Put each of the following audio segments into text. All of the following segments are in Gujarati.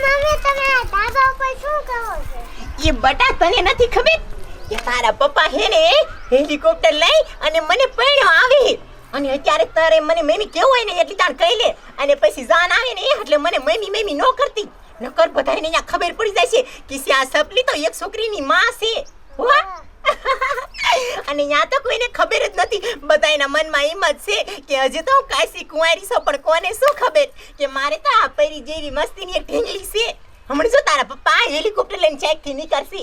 મમ્મી તમે ધાબા ઉપર શું કરો છો? એ બટા તને નથી ખબર કે તારા પપ્પા હે ને હેલિકોપ્ટર લઈ અને મને પૈણ્યો આવે અને અત્યારે તારે મને મમ્મી કેવું હોય ને એટલી તાણ કહી લે અને પછી જાન આવે ને એટલે મને મમ્મી નો કરતી નકર બધાને અહીંયા ખબર પડી જાય છે કે આ સપલી તો એક છોકરીની માં છે હો અને યા તો કોઈને ખબર જ નથી બધાના મનમાં એમ જ છે કે હજી તો કાશી કુંવારી છો પણ કોને શું ખબર કે મારે તો આ પરી જેવી મસ્તીની એક ઢીંગલી છે હમણાં જો તારા પપ્પા હેલિકોપ્ટર લઈને ચેકથી નીકળશે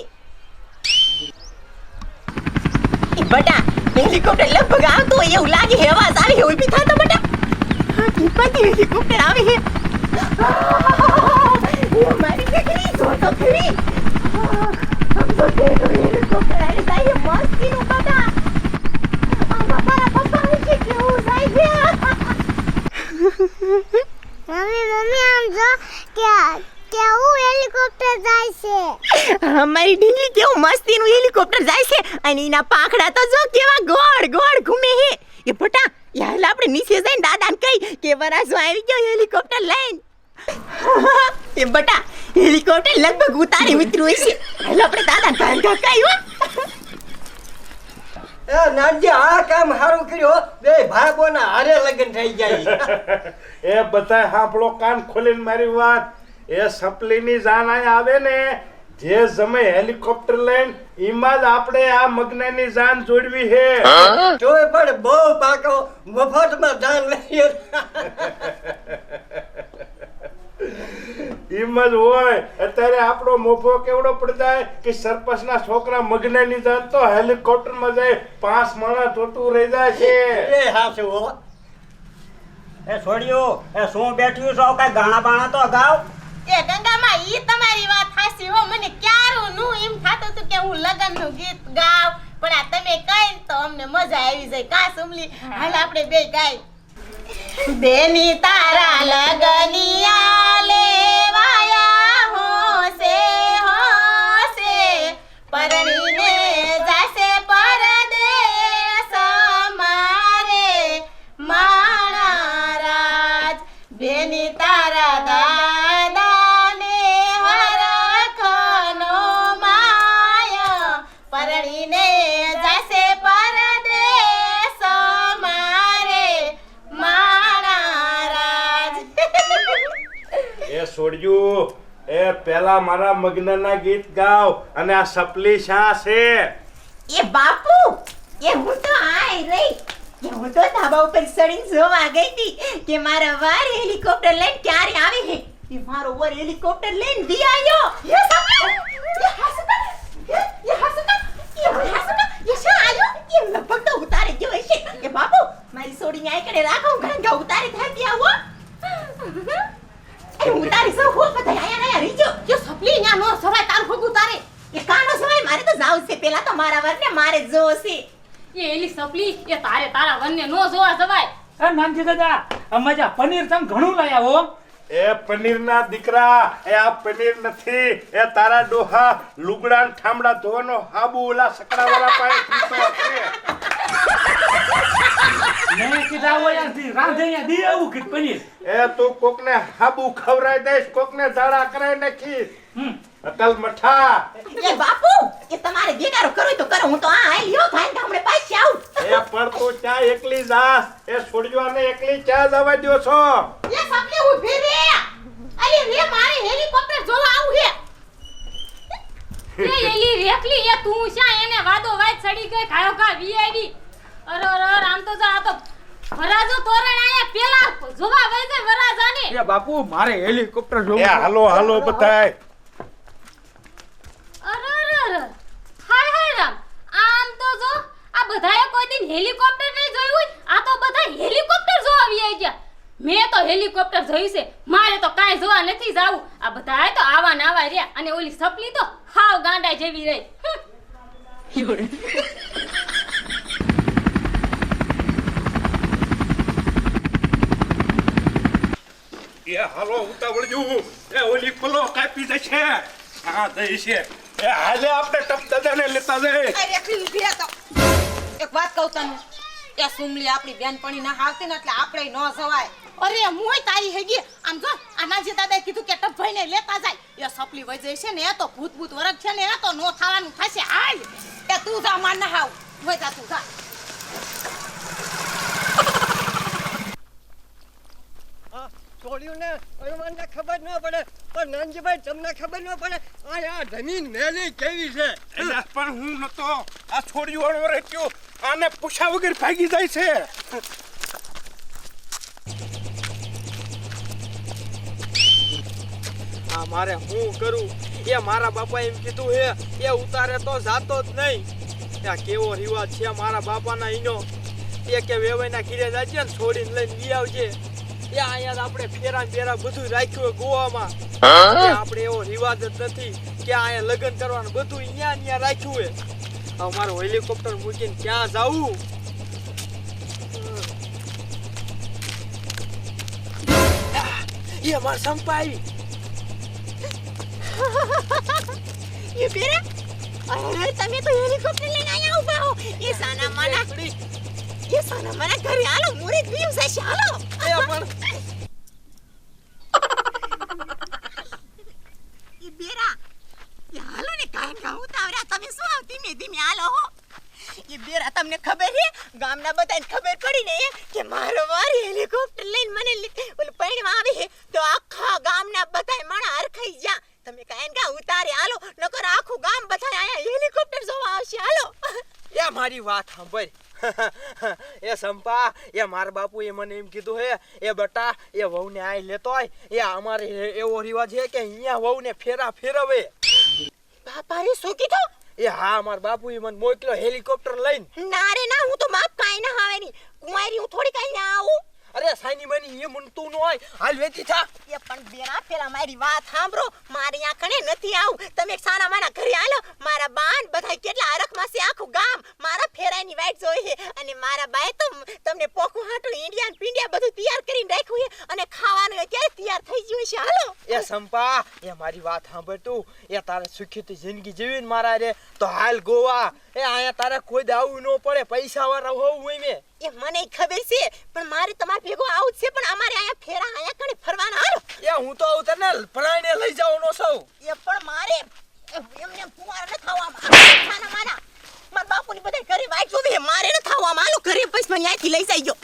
બટા હેલિકોપ્ટર લગભગ આવતો હોય એવું લાગે છે અવાજ આવે છે ઊભી થા તો બટા હા ટીપાથી હેલિકોપ્ટર આવે છે મારી દીકરી જો તો ખરી हम तो देख रहे हैं तो पहले चाहिए मस्ती नो बता हमारा पप्पा है क्यों जाए મમ્મી આમ જો કે હું હેલિકોપ્ટર જાય છે हमारी ढींगली કેવું મસ્તીનું હેલિકોપ્ટર જાય છે અને એના પાંખડા તો જો કેવા ગોળ ગોળ ઘૂમે છે એ બટા યાર આપણે નીચે જઈને દાદાને કહી કે વરાજો આવી ગયો હેલિકોપ્ટર લઈને એ બટા હેલિકોપ્ટર લગભગ ઉતારી ઉતર્યું છે હાલ આપણે દાદા કાન કાકાયો એ નાનજી આ કામ સારું કર્યું બે ભાગોના હારે લગન થઈ જાય એ બધાય હાંભળો કાન ખોલીને મારી વાત એ સપલીની જાન આય આવે ને જે સમય હેલિકોપ્ટર લઈને ઈમાં જ આપણે આ મગનાની જાન જોડવી હે તોય પણ બહુ પાકો મફતમાં જાન લઈએ ઈમ જ હોય અત્યારે આપણો મોભો કેવડો પડદાય કે સરપંચના છોકરા મગનાની જાન તો હેલિકોપ્ટરમાં જાય 5 માણસ ટોટું રહી જાય છે એ હાચું હો એ છોડ્યો એ શું બેઠ્યું છો કઈ ગાણા બાણા તો ગાવ એ ગંગામાં ઈ તમારી વાત હાસી હો મને ક્યારું નું એમ થાતું હતું કે હું લગનનું ગીત ગાવ પણ આ તમે કઈ તો અમને મજા આવી જાય કા સુમલી હાલ આપણે બે ગાય બેની તારા લગનિયા લેવાયા હોશે પરણીને જાશે પરદેશ મારે માણા રાજ બેની તારા દાદાને હરખનો માયા પરણીને જાશે પરદેશ મારે એ છોડ્યું એ પેલા મારા મગ્નના ગીત ગાવ અને આ સપલી શા છે એ બાપુ એ હું તો આઈ રહી કે હું તો ધાબા ઉપર ચડીને જોવા ગઈ હતી કે મારા વાર હેલિકોપ્ટર લઈને ક્યારે આવે છે એ મારો વાર હેલિકોપ્ટર લઈને દી આવ્યો એ સપલી એ હસતા એ શા આવ્યો એ લગભગ તો ઉતારે ગયો હશે કે બાપુ મારી સોડીને આઈ કડે રાખો ઘણા ઉતારે થાકી આવો એ ઉતારી સૌ હો બધા આયા રીજો કે સપલી ન્યા નો સવાય તાર ભગ ઉતારે એ કાનો સવાય મારે તો જાવ છે પેલા તો મારા વરને મારે જો છે એ એલી સપલી એ તારા વનને નો જોવા જવાય એ નાનજી દાદા અમાજા પનીર તમ ઘણું લાયા હો એ પનીરના દીકરા એ આ પનીર નથી એ તારા ડોહા લુગડા ને ઠામડા ધોવાનો હાબુ ઓલા સકડાવાળા પાસે પીતો છે મેં કીધા હોય રાંધે દી આવું કે પનીર એ તું કોકને હાબુ ખવરાઈ દઈશ કોકને ઝાડા કરાઈ નાખીશ અકલ મઠા એ બાપુ એ તમારે બેકારો કરો તો કરો હું તો આ આઈ લ્યો થાય ગામડે પાછી આવું એ પણ તું ચા એકલી જાસ એ છોડ્યોને એકલી ચા જવા દ્યો છો એ સપલી ઊભી રે અલી રે મારે હેલિકોપ્ટર જોવા આવું હે એ એલી રેખલી એ તું શા એને વાદો વાય ચડી ગઈ ખાયો કા વીઆઈડી અરે આમ તો જા તો વરાજો તોરણ આયા પેલા જોવા વઈ જાય વરાજાને એ બાપુ મારે હેલિકોપ્ટર જોવું એ હાલો બધાય અરે હાય રામ આમ તો જો આ બધાએ કોઈ દિન હેલિકોપ્ટર નહીં જોયું હોય આ તો બધા હેલિકોપ્ટર જોવા આવી ગયા મેં તો હેલિકોપ્ટર જોયું છે મારે તો કાંઈ જોવા નથી જાવું આ બધાએ તો આવા ને આવા રહ્યા અને ઓલી સપલી તો હાવ ગાંડા જેવી રહી એ હાલો ઉતાવળજો એ ઓલી ખોલો કાપી જશે હા જઈ છે એ હાલે આપણે ટપ દાદાને લેતા જઈએ અરે ફીલ ભીયા તો એક વાત કહું તને એ સુમલી આપણી બેનપણી ના આવતી ને એટલે આપણે ન જવાય. અરે મોય તારી હેગી આમ જો આનાજી દાદાએ કીધું કે ટપભાઈ ને લેતા જાય એ સપલી વઈ જાય છે ને એ તો ભૂત ભૂત વરખ છે ને એ તો નો થવાનું થશે હાલ એ તું જા માર ના હાવ વઈ જા તું જા. છોડ્યું ને મને ખબર ન પડે પણ નાનજીભાઈ તમને ખબર ન પડે આ જમીન મેલી કેવી છે એટલે પણ હું નતો આ છોડ્યું વાળો રહ્યો આને પૂછા વગર ભાગી જાય છે. આ મારે હું કરું એ મારા બાપા એમ કીધું હે એ ઉતારે તો જાતો જ નહીં. આ કેવો રિવાજ છે મારા બાપાના ઈનો એ કે વેવાઈના ઘીરે જાય ને છોડીને લઈને લઈ આવજે. એ અહીંયા આપણે ફેરા ફેરા બધું રાખ્યું ગોવામાં. આપણે એવો રિવાજ જ નથી કે અહીંયા લગ્ન કરવાનું બધું અહીંયા રાખ્યું હે. હવે મારું હેલિકોપ્ટર મૂકીને ક્યાં જાવું? એ માર સંપા આવી. ये बेरा अरे તમે તો હેલિકોપ્ટર લઈને આયા ઉભા હો. એ સાના માના ઘરે હાલો મોરે ગયું છે હાલો. એ પણ એ બેરા એ હાલો ને કાંઈ કા ઉતાવળા તમે શું આવ ધીમે ધીમે હાલો હો. એ બેરા તમને ખબર છે ગામના બધાને ખબર પડી ને કે મારો વારી હેલિકોપ્ટર લઈને મને ઓલું પૈણવા આવે છે તો આખા ગામના બધાય માણા હરખાઈ જા. તમે કાંઈ કા ઉતારે હાલો નકર આખું ગામ બધાય આયા હેલિકોપ્ટર જોવા આવશે હાલો. એ મારી વાત સાંભળ. એ સંપા એ મારા બાપુ એ મને એમ કીધું હે એ બટા એ વહુને આઈ લેતો હોય એ અમારે એવો રિવાજ છે કે અહીંયા વહુને ફેરા ફેરવે. બાપા રે શું કીધું? એ હા મારા બાપુ એ મને મોકલ્યો હેલિકોપ્ટર લઈને. ના રે ના હું તો બાપ કાંઈ ના આવે ની કુંવારી હું થોડી કાંઈ ના આવું. અરે સાની મની એ મનતું ન હોય હાલ વેતી થા. એ પણ બેરા પેલા મારી વાત સાંભળો મારી આ કણે નથી આવું. તમે સાના માના ઘરે હાલો મારા બાન બધાય કેટલા હરખમાં છે આખું ગામ મારા ફેરાની વાઈટ જોઈ છે અને મારા બાએ તો તમને પોખું હાટું ઇન્ડિયન પિંડિયા બધું તૈયાર કરીને રાખ્યું છે અને ખાવાનું અત્યારે તૈયાર થઈ ગયું છે હાલો. એ સંપા એ મારી વાત સાંભળ તું એ તારે સુખીથી જિંદગી જીવીને મારા રે તો હાલ ગોવા. એ અહીંયા તારે કોઈ દાવું ન પડે પૈસા વાળા હોવું હોય મેં. એ મને ખબર છે પણ મારે તમાર ભેગો આવું છે પણ અમારે અહીંયા ફેરા અહીંયા કણે ફરવાના હાલો. એ હું તો આવું તને ભણાઈને લઈ જવાનો છું. એ પણ મારે એમને ફુવારા ન ખાવામાં ખાના માના મારા બાપુની બધા ઘરે વાઈટ જોવે મારે ન ખાવામાં હાલો ઘરે પછી મને અહીંથી લઈ જાય.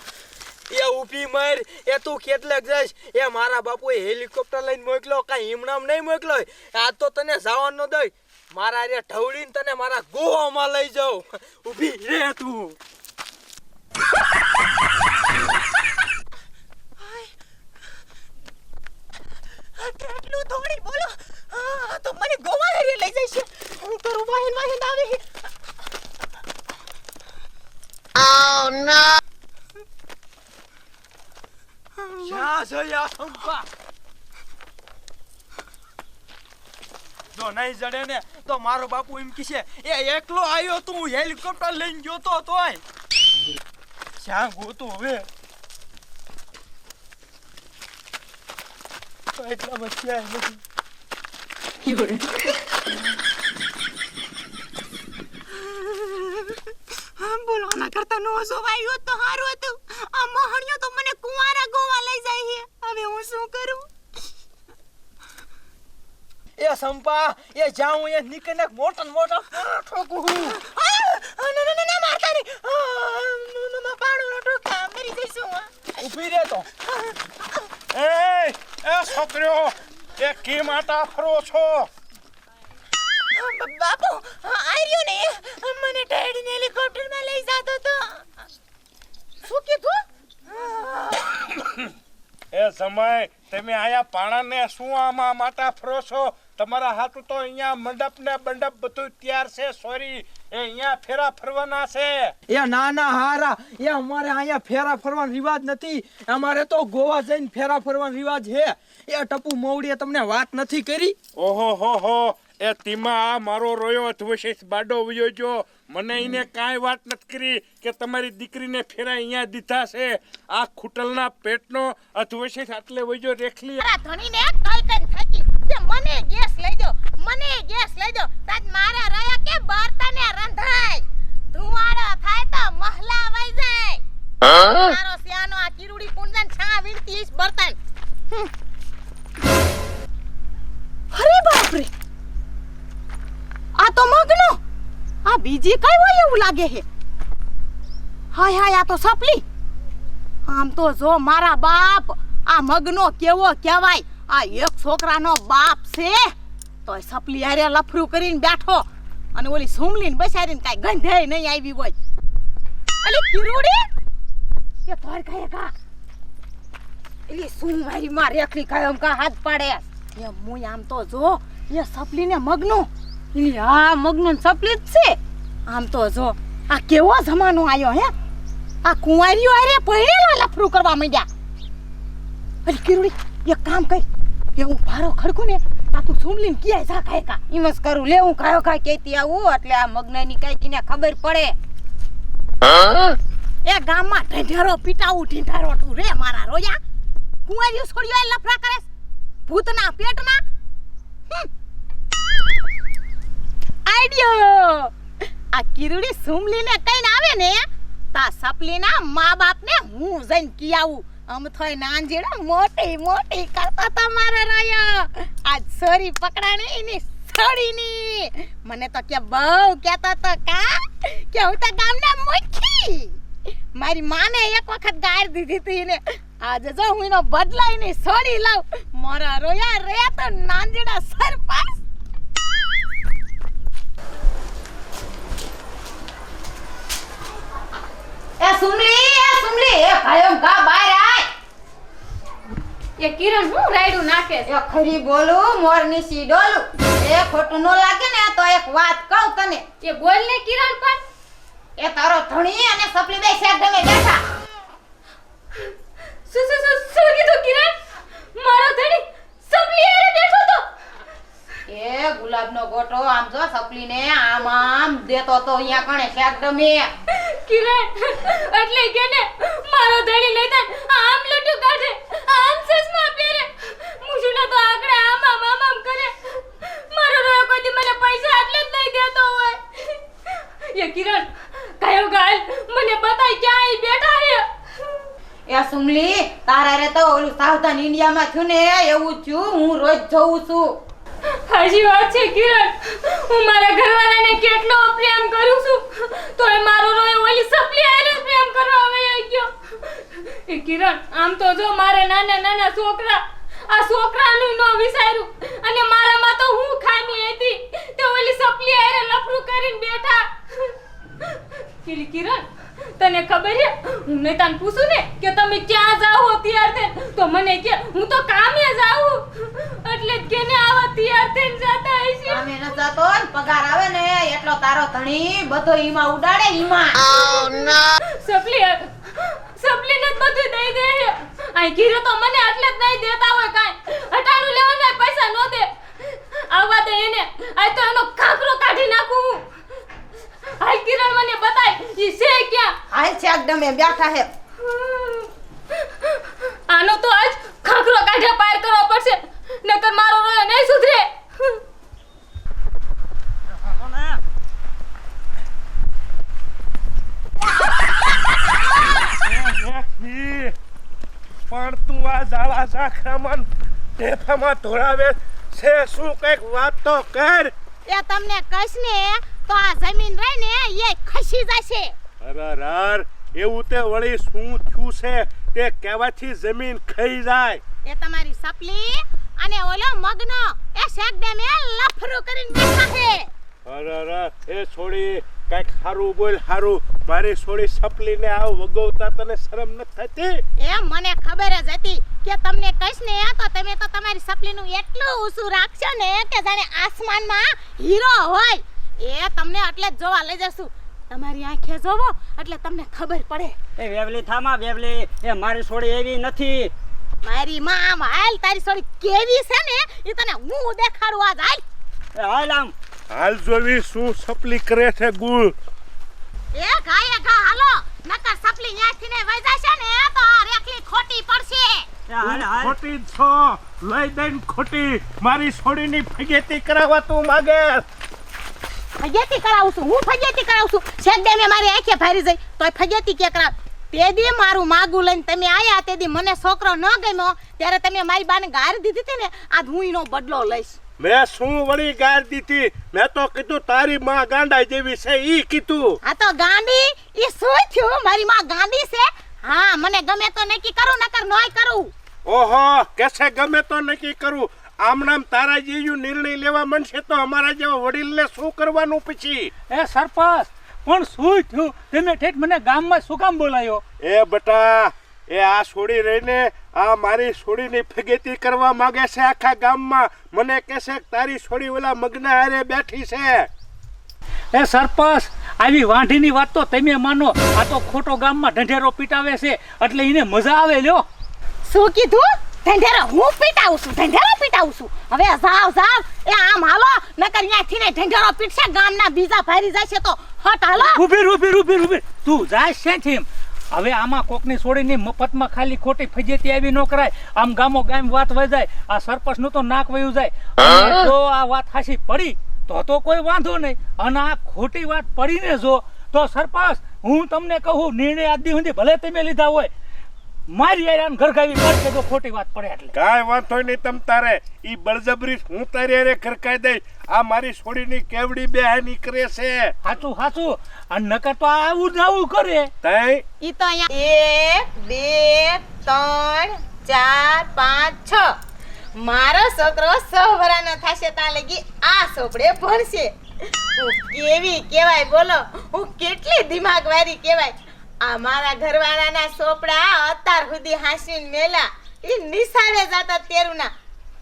એ ઊભી મર એ તું કેટલેક જઈશ એ મારા બાપુએ હેલિકોપ્ટર લઈને મોકલો કાંઈ હિમણામ નહીં મોકલો. આ તો તને જવાનું ન દઈ મારા રે ઢવડીને તને મારા ગોવામાં લઈ જાઉં. ઊભી રે તું. કેટલું થોડી બોલો તો મને ગોવા હેરી લઈ જશે. હું કરું વાહન આવે છે. Oh no. જા જયા સંપા. જો નહીં જડે ને તો મારો બાપુ એમ કીશે એ એકલો આવ્યો તું હેલિકોપ્ટર લઈને ગયો તો તોય જ્યાં ગોતું હવે એટલા બચ્યા નથી. બોલો આના કરતા નો જોવાયો તો સારું હતું. આ મહણિયો તો મને કુંવારા ગોવા લઈ જાય છે હવે હું શું કરું? એ સંપા એ જાઉં એ નીકળને મોટા મોટા ઠોકું હું. ના મારતા નહીં પાડું ઠોકા મરી જઈશું. ઊભી રહે તો. એ છોકરીઓ એ કી માટા ફરો છો? બાપુ આર્યો ને મને ડેડી હેલિકોપ્ટર માં લઈ જતો તો. શું કીધું? એ સમય તમે આયા પાણાને શું આમાં માટા ફરો છો? તમારા હાથું તો અહીંયા મંડપ ને બંડપ બધું તૈયાર છે. સોરી એ અહીંયા ફેરા ફરવાના છે. એ ના ના હારા એ અમારે અહીંયા ફેરા ફરવાનો રિવાજ નથી. અમારે તો ગોવા જઈને ફેરા ફરવાનો રિવાજ છે. એ ટપુ મવડીએ તમને વાત નથી કરી? ઓહો હો એ તીમા આ મારો રોયો અધવશેષ બાડો વયો ગયો. મને એને કાંઈ વાત નથી કરી કે તમારી દીકરીને ફેરા અહીંયા દીધા છે. આ ખૂટલના પેટનો અધવશેષ આટલે વયો રેખલી. મારા ધણીને કઈ કઈ થાકી કે મને ગેસ લઈ દો મને ગેસ લઈ દો તાજ મારા રહ્યા કે બર્તને રંધાય ધુવાડો થાય તો મહલા વઈ જાય. તારો સિયાનો આ કિરુડી કુંડન છા વીણતી ઈસ બર્તન. અરે બાપ રે, આ તો મગનો. આ બીજી કઈ હોય એવું લાગે છે. હાય હાય, આ તો સપલી. આમ તો જો મારા બાપ, આ મગનો કેવો કહેવાય. આ એક છોકરાનો બાપ છે તોય સપલી હારે લફરું કરીને બેઠો અને ઓલી સુમલીને બસારીને કાઈ ગંધે નહીં આવી હોય. અલી કિરુડી, એ તોર કાય કા એલી શું મારી માં રેખલી કાયમ કા હાથ પાડે. એ મુય આમ તો જો એ સપલીને મગનો, એલી આ મગનો ને સપલી જ છે. આમ તો જો આ કેવો જમાનો આયો હે. આ કુંવારીઓ હારે પહેરેલા લફરું કરવા માંડ્યા. અલી કિરુડી, એક કામ કર, એ હું ભારો ખડકું ને આ તું સુમલીને ક્યાંય જા કાય કા ઈમસ કરું. લે હું કાયો કાય કેતી આવું એટલે આ મગનાની કાઈ કીને ખબર પડે. એ ગામમાં ઢેઢેરો પીટાવું ઢીંઢારો તું રે મારા રોયા. કુંવારીઓ છોડ્યો એ લફરા કરે ભૂતના પેટના. આઈડિયો, આ કિરુડી સુમલીને કઈને આવે ને તા સપલીના મા બાપને હું જઈને કી આવું. આમ થોય નાંજીડા મોટી મોટી કરતા તમારા રાયા. આજ સોરી પકડાણી એની છોડીની. મને તો કે બહુ કહેતા તો કા કે હું તો ગામના મુખી. મારી માને એક વખત ગાળ દીધી હતી ને આજે જો હું એનો બદલાઈને છોડી લાવ. મારા રોયા રે તો નાંજીડા સરપાસ. એ સુમલી એ ભાઈઓ કા બહાર આય. એ કિરણ હું રાયડું નાખે છે. એ ખરી બોલું મોરની સી ડોલું. એ ખોટું ન લાગે ને તો એક વાત કહું તને. એ બોલ ને કિરણ. પણ એ તારો ધણી અને સપલી બે શેક ગમે બેઠા. શું કીધું કિરણ? મારો ધણી સપલી હારે બેઠો તો? એ ગુલાબનો ગોટો આમ જો સપલીને આમ આમ દેતો તો અહીંયા કણે શેક ગમે. કિરણ એટલે કે ને મારો ધણી લઈને આમ લટુ કાઢે, આમ ચશ્મા પહેરે, મુજુના તો આકડે આમ આમ આમ આમ કરે. મારો રોયો કોઈ દી મને પૈસા એટલે જ નહીં દેતો હોય. એ કિરણ કયો ગાલ મને બતાય ક્યાં ઈ બેઠા હે. એ સુમલી, તારા રે તો ઓલું સાવધાન ઇન્ડિયામાં થયું ને એવું થયું. હું રોજ જોઉં છું. હાજી વાત છે કિરણ. હું મારા ઘરવાળાને કેટલો પ્રેમ કરું છું તોય મારો રોય ઓલી સપલી આરે પ્રેમ કરવા આવે ગયો. એ કિરણ આમ તો જો મારે નાના નાના છોકરા, આ છોકરાનું નો વિચાર્યું અને મારામાં તો હું ખામી હતી તે ઓલી સપલી આરે લફરું કરીને બેઠા. કિરણ તને ખબર છે હું ને તને પૂછું ને કે તમે ક્યાં જાઓ તૈયાર થઈને તો મને કે હું તો કામે જાઉં. એટલે જ કેને આવા તૈયાર થઈને જાતા હશે. કામે ન જાતો ને પગાર આવે ને એટલો તારો ધણી બધો ઈમાં ઉડાડે ઈમાં. સપલીને જ બધું દઈ દે છે. આ ઘીરે તો મને એટલે જ નહીં દેતા હોય કાઈ. હટાણું લેવાના પૈસા નો દે. આવવા દે એને. આ તો એનો ખાખરો કાઢી નાખું. હાલ કિરણ મને બતાય ઈ છે ક્યાં? હાલ છે એકદમ બેઠા હે. આનો તો આજ ખાખરો કાઢ્યા પાર કરવો પડશે નકર મારો રોયો નહીં સુધરે. પણ તું આ ઝાલા ઝાખરામાં ઢેફામાં ધોળાવે છે શું? કઈક વાત તો કર. એ તમને કશ ને તો આ જમીન રહી ને એ ખસી જશે. અરર, એવું તે વળી શું થયું છે તે કહેવાથી જમીન ખાઈ જાય. એ તમારી સપલી અને ઓલો મગનો એ શેક ડેમ એ લફરું કરીને બેઠા છે. અરર, એ છોડી કઈક હારું બોલ હારું. મારી છોડી સપલીને આવ વગોવતા તને શરમ નથી થતી? એ મને ખબર જ હતી કે તમને કશ ને તો તમે તો તમારી સપલીનું એટલું ઊંચું રાખશો ને કે જાણે આસમાનમાં હીરો હોય. એ તમને એટલે જ જોવા લઈ જશું. તમારી આંખે જોવો એટલે તમને ખબર પડે. એ વેવલી થામા વેવલી, એ મારી છોડી એવી નથી. મારી માં આમ હાલ, તારી છોડી કેવી છે ને એ તને હું દેખાડું આજ. હાલ એ હાલ આમ. હાલ જોવી શું સપલી કરે છે ગુલ. એ ગાયે ગા હાલો નકર સપલી ન્યાથી ને વઈ જશે ને તો આ રેખલી ખોટી પડશે. એ હાલ હાલ. ખોટી છો લઈ દઈને ખોટી મારી છોડીની ફગેતી કરાવવા તું માગે. ફગેતી કરાવું છું હું, ફગેતી કરાવું છું. શેક ડે મે મારી આંખે ફારી જઈ તોય ફગેતી કે કરાવ. તે દી મારું માગું લઈને તમે આયા તે દી મને છોકરો ન ગમ્યો ત્યારે તમે મારી બાને ગાર દીધી હતી ને આજ હું એનો બદલો લઈશ. મેં શું વળી ગાર દીધી? મેં તો કીધું તારી માં ગાંડા જેવી છે ઈ કીધું. આ તો ગાંડી ઈ શું થયું? મારી માં ગાંડી છે? હા, મને ગમે તો નક્કી કરું નકર નોય કરું. ઓહો, કેસે ગમે તો નક્કી કરું. આમનામ તારા જેવું નિર્ણય લેવા માંડશે તો અમારા જેવા વડીલને શું કરવાનું પછી? એ સરપંચ પણ શું થયું? તમે ઠેઠ મને ગામમાં શું કામ બોલાયો? એ બટા, એ આ છોડી રહીને આ મારી છોડીની ફગેતી કરવા માંગે છે આખા ગામમાં. મને કહેશે કે તારી છોડી ઓલા મગના હારે બેઠી છે. એ સરપંચ આવી વાંઢીની વાત તો તમે માનો, આ તો ખોટો ગામમાં ઢંઢેરો પીટાવે છે એટલે એને મજા આવે લ્યો. શું કીધું? ઢંઢેરો હું પીટાવું છું? ઢંઢેરો પીટાવું છું? હવે જાવ એ આમ હાલો નકર ત્યાંથી ને ઢંઢેરો પીટશે ગામના બીજા ભારી જશે તો હટ હાલો. ઊભી તું જાય છે એમ? હવે આમાં કોકની છોડીની મફતમાં ખાલી ખોટી ફજેતી આવી ન કરાય. આમ ગામો ગામ વાત વહી જાય, આ સરપંચ નું તો નાક વયું જાય. અને જો આ વાત હાસી પડી તો કોઈ વાંધો નહીં, અને આ ખોટી વાત પડીને જો તો સરપંચ હું તમને કહું નિર્ણય આજ દી સુધી ભલે તમે લીધા હોય મારી યાર ઘરકાવી પડશે જો ખોટી વાત પડે એટલે. કાંઈ વાંધો નહીં તમ તારે. ઈ બળજબરી હું તારી હારે ઘરકાઈ દઈ. આ મારી છોડીની કેવડી બેહાની કરે છે. સાચું અને નકર તો આવું જ આવું કરે. તઈ ઈ તો અહીંયા 1 2 3 4 5 6 મારો છોકરો 6 વર્ષનો થશે ત્યાં લગી આ છોકરે ભણશે. હું કેવી કેવાય બોલો, હું કેટલી દિમાગ વાળી કેવાય. આ મારા ઘરવાળાના સોપડા અત્યાર સુધી હાંસીને મેલા એ નિશાળે જતા તેરુના.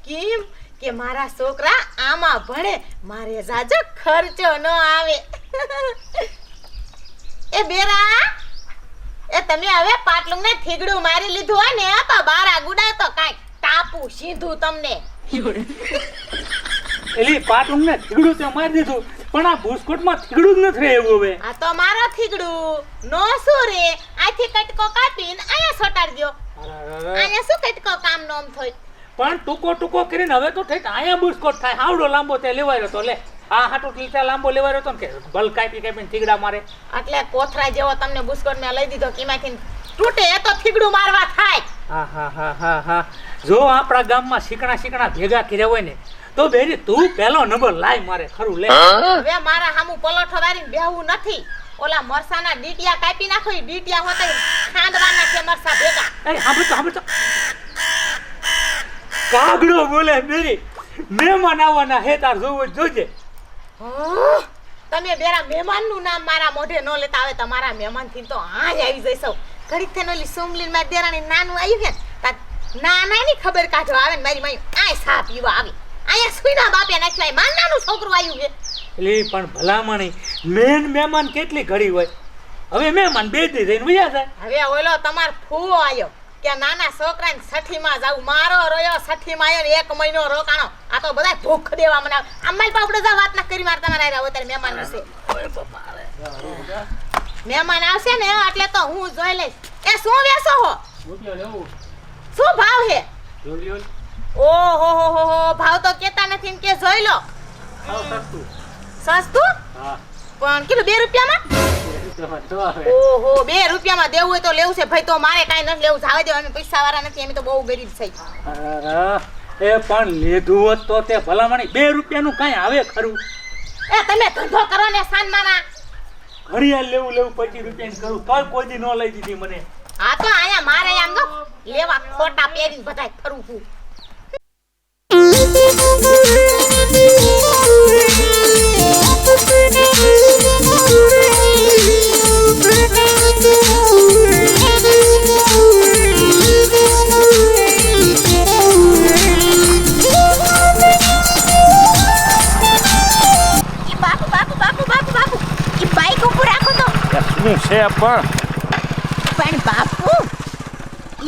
કેમ કે મારા છોકરા આમાં ભણે, મારે જાજો ખર્ચો ન આવે. એ બેરા, એ તમે હવે પાટલુંને થીગડું મારી લીધું હોય ને તો બારા ગુડા તો કાંઈ ટાપુ સીધું તમને. એલી પાટલું ને થીગડું તે મારી દીધું, પણ આ બુસ્કોટમાં થીગડું જ નથી રહેવું. હવે આ તો મારો થીગડું નો શું રે, આથી કટકો કાપીને અહીંયા સોટાડી દો. અહીંયા શું કટકો કામ નો આમ થઈ. પણ ટૂંકો કરીને હવે તો થઈ આયા બુસ્કોટ થાય. હાવડો લાંબો તે લેવાયો તો લે આ હાટો લીટા લાંબો લેવાયો તો ને કે બલ કાપીને થીગડા મારે. એટલે કોથરા જેવો તમને બુસ્કોટ મેં લઈ દીધો કિમાંથી તૂટે એ તો થીગડું મારવા થાય. હા જો આપણા ગામમાં શીકણા ભેગા કર્યા હોય ને તો બેરી તું પહેલો નંબર લાય મારે ખરું લે. હવે મારા હામુ પલોઠો વારીને બેહવું નથી. ઓલા મરસાના ડીટિયા કાપી નાખો. ઈ ડીટિયા હોતા ખાંડવાના છે મરસા ભેગા. અરે સાંભળ તો કાગડો બોલે મેરી મહેમાન આવવાના હે તાર જોવું જોજે. તમે બેરા મહેમાનનું નામ મારા મોઢે ન લેતા. આવે તમારા મહેમાનથી તો આજ આવી જઈશો. ઘડીક થઈને ઓલી સુમલીન માં દેરાણી નાનું આવ્યું છે નાનાની ખબર કાઢો આવે ને મારી માઈ આય સા પીવા આવી. અહીંયા સુઈના બાપે નાખ્યા માન નાનું છોકરું આવ્યું છે. એટલે પણ ભલામણી મેન મહેમાન કેટલી ઘડી હોય. હવે મહેમાન બે દી જઈને વયા જાય. હવે ઓલો તમાર ફૂવો આવ્યો કે નાના છોકરાને છઠ્ઠીમાં જાવું. મારો રોયો છઠ્ઠીમાં આવ્યો ને 1 મહિનો રોકાણો. આ તો બધા ભૂખ દેવા મને અમારી પાપડે જા વાત ના કરી માર તમારા આવ્યા અત્યારે મહેમાન વિશે. મહેમાન આવશે ને એટલે તો હું જોઈ લઈશ. એ શું વેસો હો? શું ભાવ હે? ઓહો ભાવ તો કેતા નથી ને કે જોઈ લો. સસ્તું? પણ કેટલું 2 રૂપિયામાં? ઓહો 2 રૂપિયામાં દેવું હોય તો લેવું છે ભાઈ. તો મારે કાંઈ નથી લેવું, જાવે દો. અમે પૈસા વાળા નથી, અમે તો બહુ ગરીબ છે. એ પણ લીધું હોત તો તે ભલામણી 2 રૂપિયાનું કાંઈ આવે ખરું? એ તમે ધંધો કરો ને સાનમાના. ઘડિયાળ લેવું 25 રૂપિયાની કરું તોય કોઈ દી ન લઈ દીધી મને. હા તો આયા મારે આમ તો લેવા ખોટા પહેરીને બધાય ફરું છું. શું છે પણ બાપુ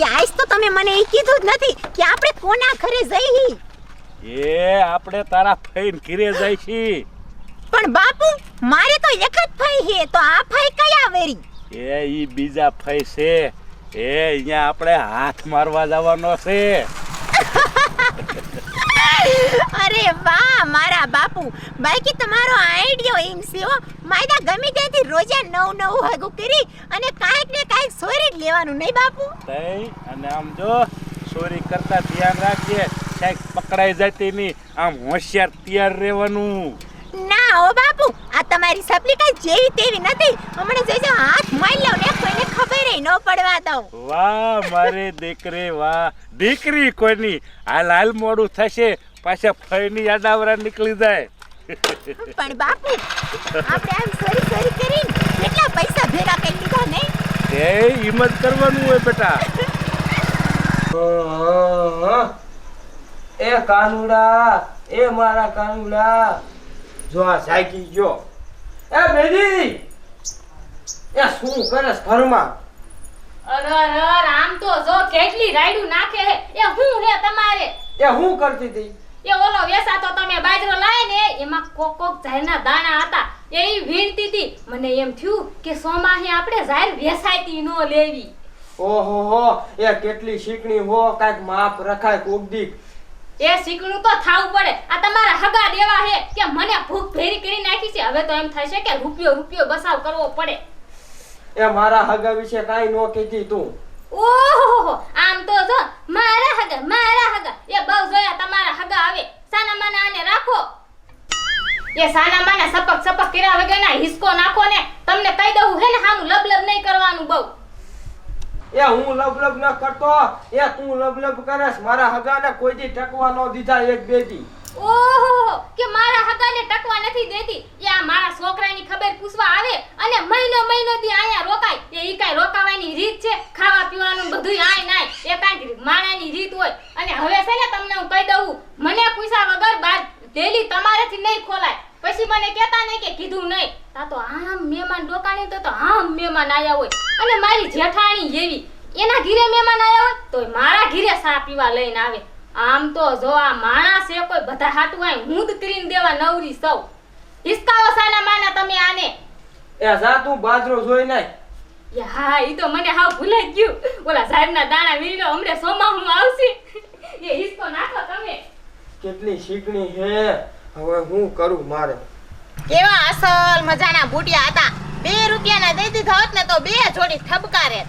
આજ તો તમે મને એ કીધું જ નથી કે આપણે કોના ઘરે જઈ. એ આપણે તારા ફઈન ઘરે જાય છે. પણ બાપુ મારે તો એક જ ફઈ છે, તો આ ફઈ કયા વેરી? એ ઈ બીજા ફઈ છે. એ અહીંયા આપણે હાથ મારવા જવાનો છે. અરે વાહ મારા બાપુ, બાકી તમારો આઈડિયો એમ છે હો. માયદા ગમે ત્યાંથી રોજે નવું હાગું કરી અને કાંઈક ને કાંઈક સોરી જ લેવાનું નહીં બાપુ. તઈ અને આમ જો ચોરી કરતા ધ્યાન રાખજે, ક્યાંક પકડાઈ જતી નહીં. આમ હોશિયાર તૈયાર રહેવાનું. ના ઓ બાપુ, આ તમારી સપલી કઈ જેવી તેવી નથી. હમણાં જઈજો હાથ મારી લઉં ને કોઈને ખબર ન પડવા દઉં. વાહ મારે દીકરી, વાહ દીકરી કોઈની. હાલ મોડું થશે, પાછા ફઈની યાદાવરા નીકળી જાય. પણ બાપુ, આપણે આમ સોરી કરીને કેટલા પૈસા ભેગા કરી લીધા નહીં? તે હિંમત કરવાનું હોય બેટા. એ કાનુડા, એ મારા કાનુડા, જો આ જાગી ગયો. એ બેદી, એ શું કરસ ઘરમાં? અરર આમ તો જો કેટલી રાયડું નાખે હે. એ હું હે તમારે? એ હું કરતી હતી? એ ઓલો વેસાતો તમે બાજરો લાય ને એમાં કોક ઝારના દાણા હતા. એ વીણતી હતી. મને એમ થયું કે સોમાહે આપણે ઝાર વેસાયતી નો લેવી. ઓહો હો, એ કેટલી શીકણી હો, કાંઈક માપ રખાય કોક દી. એ શીકણું તો થાવું પડે. આ તમારા હગા દેવા હે કે મને ભૂખ ભેરી કરી નાખી છે. હવે તો એમ થશે કે રૂપિયો બસાવ કરવો પડે. એ મારા હગા વિશે કાંઈ નો કીધી તું. ઓહો આમ તો જો મારા હગા એ બહુ જોયા તમારા હગા આવે. સાના માના આને રાખો. એ સાના માના સપક કર્યા વગરના હિસ્કો નાખો ને. તમને કહી દઉં હે ને હાનું લબલબ નહીં કરવાનું બહુ. એ હું લબલબ ન કરતો, એ તું લબલબ કરસ. મારા હગાને કોઈ દી ટકવા ન દીધા એક બે દી. ઓહો કે મારા હગાને ટકવા નથી દેતી. એ આ મારા છોકરાની ખબર પૂછવા આવે અને મહિનો દી આયા રોકાય. એ ઈ કાઈ રોકાવાની રીત છે? ખાવા પીવાનું બધું આય નાય. એ કાંઈક માણાની રીત હોય. અને હવે છે ને તમને હું કહી દઉં, મને પૂછ્યા વગર બાર ડેલી તમારેથી નહીં ખોલાય. પછી મને કહેતા નહીં કે કીધું નહીં. તા તો આમ મહેમાન ડોકાણી તો આમ મહેમાન આયા હોય. અને મારી જેઠાણી એવી, એના ઘીરે મહેમાન આયા હોય તો મારા ઘીરે ચા પીવા લઈને આવે. આમ તો જો આ માણસ છે કોઈ બધા હાટું આય હું જ કરીને દેવા નવરી સૌ. હિસકાવો સાના માના તમે આને. એ જા તું બાજરો જોઈ નાય. હા ઈ તો મને હાવ ભૂલાઈ ગયું. ઓલા ઝાડના દાણા વીણો હમણે સોમાહું આવશે. એ હિસકો નાખો તમે. કેટલી શીકણી હે. હવે હું કરું મારે? કેવા અસલ મજાના બુટિયા હતા. 2 રૂપિયાના દઈ દીધા હોત ને તો 2 જોડી ઠપકારે.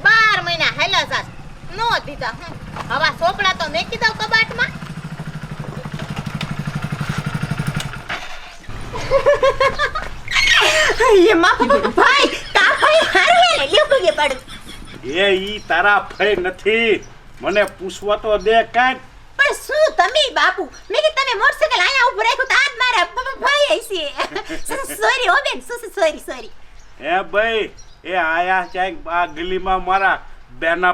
12 મહિના હેલા જાત નો દીધા. હવા સોપડા તો મેકી દઉં કબાટમાં. એ માફી ભાઈ, કા ભાઈ હારું હે લ્યો પગે પડ. એ ઈ તારા ફઈ નથી, મને પૂછવા તો દે કાંઈક. પણ શું તમે બાપુ, મેં કે તમે મોટરસાઇકલ આયા ઉભો રાખ્યું તો આજ મારા ભાઈ હશે. સોરી ઓ બેન, સોરી. એ ભાઈ, એ આયા ક્યાંક આ ગલીમાં મારા બેના